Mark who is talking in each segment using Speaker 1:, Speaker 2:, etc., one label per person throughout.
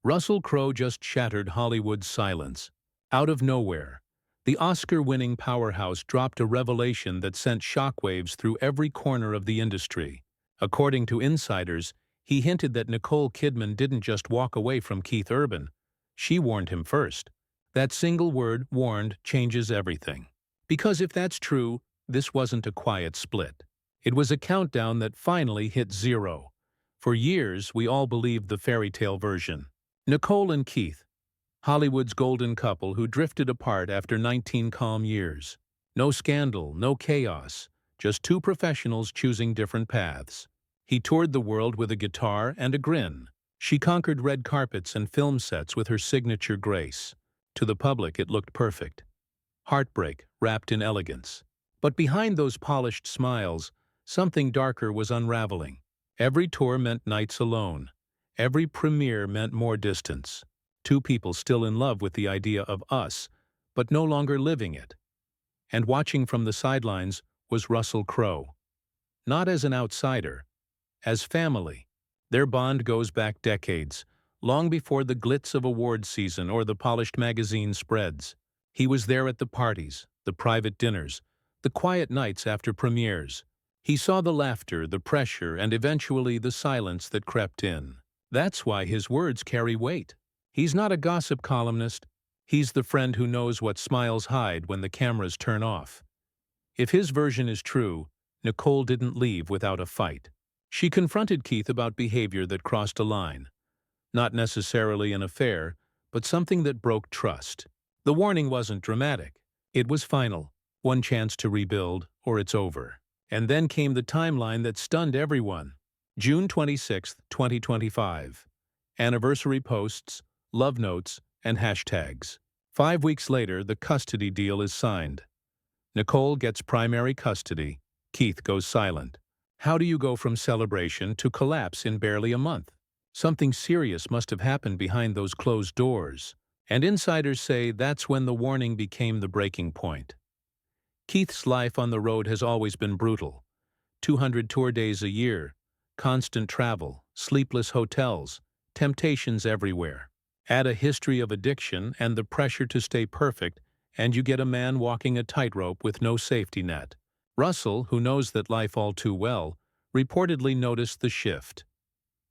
Speaker 1: Russell Crowe just shattered Hollywood's silence. Out of nowhere, the Oscar-winning powerhouse dropped a revelation that sent shockwaves through every corner of the industry. According to insiders, he hinted that Nicole Kidman didn't just walk away from Keith Urban. She warned him first. That single word, warned, changes everything. Because if that's true, this wasn't a quiet split. It was a countdown that finally hit zero. For years, we all believed the fairy tale version. Nicole and Keith, Hollywood's golden couple who drifted apart after 19 calm years. No scandal, no chaos, just two professionals choosing different paths. He toured the world with a guitar and a grin. She conquered red carpets and film sets with her signature grace. To the public, it looked perfect. Heartbreak, wrapped in elegance. But behind those polished smiles, something darker was unraveling. Every tour meant nights alone. Every premiere meant more distance. Two people still in love with the idea of us, but no longer living it. And watching from the sidelines was Russell Crowe. Not as an outsider, as family. Their bond goes back decades, long before the glitz of awards season or the polished magazine spreads. He was there at the parties, the private dinners, the quiet nights after premieres. He saw the laughter, the pressure, and eventually the silence that crept in. That's why his words carry weight. He's not a gossip columnist. He's the friend who knows what smiles hide when the cameras turn off. If his version is true, Nicole didn't leave without a fight. She confronted Keith about behavior that crossed a line. Not necessarily an affair, but something that broke trust. The warning wasn't dramatic. It was final. One chance to rebuild, or it's over. And then came the timeline that stunned everyone. June 26, 2025. Anniversary posts, love notes, and hashtags. 5 weeks later, the custody deal is signed. Nicole gets primary custody. Keith goes silent. How do you go from celebration to collapse in barely a month? Something serious must have happened behind those closed doors. And insiders say that's when the warning became the breaking point. Keith's life on the road has always been brutal. 200 tour days a year, constant travel, sleepless hotels, temptations everywhere. Add a history of addiction and the pressure to stay perfect, and you get a man walking a tightrope with no safety net. Russell, who knows that life all too well, reportedly noticed the shift.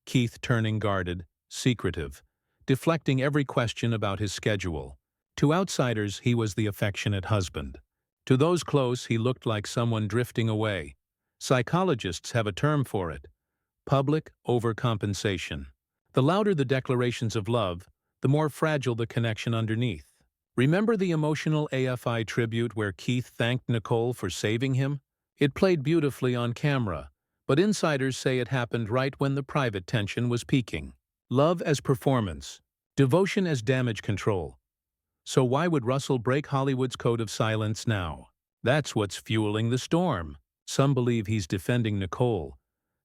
Speaker 1: Keith turning guarded, secretive, deflecting every question about his schedule. To outsiders, he was the affectionate husband. To those close, he looked like someone drifting away. Psychologists have a term for it: public overcompensation. The louder the declarations of love, the more fragile the connection underneath. Remember the emotional AFI tribute where Keith thanked Nicole for saving him? It played beautifully on camera, but insiders say it happened right when the private tension was peaking. Love as performance, devotion as damage control. So why would Russell break Hollywood's code of silence now? That's what's fueling the storm. Some believe he's defending Nicole,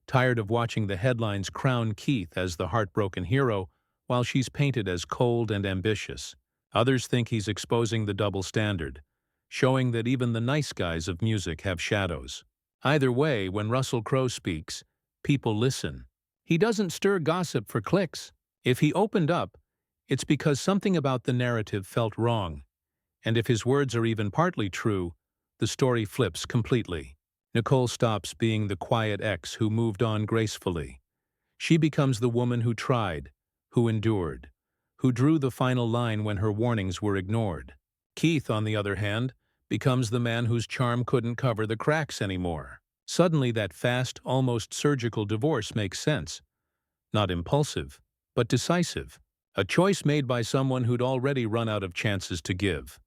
Speaker 1: tired of watching the headlines crown Keith as the heartbroken hero while she's painted as cold and ambitious. Others think he's exposing the double standard, showing that even the nice guys of music have shadows. Either way, when Russell Crowe speaks, people listen. He doesn't stir gossip for clicks. If he opened up, it's because something about the narrative felt wrong. And if his words are even partly true, the story flips completely. Nicole stops being the quiet ex who moved on gracefully. She becomes the woman who tried, who endured, who drew the final line when her warnings were ignored. Keith, on the other hand, becomes the man whose charm couldn't cover the cracks anymore. Suddenly that fast, almost surgical divorce makes sense. Not impulsive, but decisive. A choice made by someone who'd already run out of chances to give.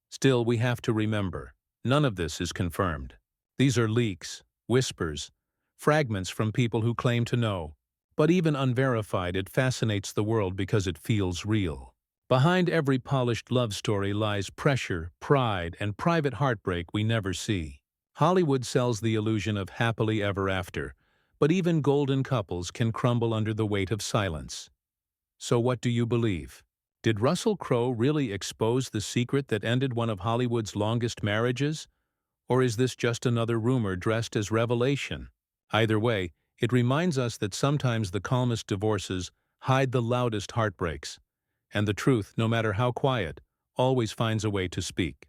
Speaker 1: Still, we have to remember, none of this is confirmed. These are leaks, whispers, fragments from people who claim to know. But even unverified, it fascinates the world because it feels real. Behind every polished love story lies pressure, pride, and private heartbreak we never see. Hollywood sells the illusion of happily ever after, but even golden couples can crumble under the weight of silence. So what do you believe? Did Russell Crowe really expose the secret that ended one of Hollywood's longest marriages? Or is this just another rumor dressed as revelation? Either way, it reminds us that sometimes the calmest divorces hide the loudest heartbreaks. And the truth, no matter how quiet, always finds a way to speak.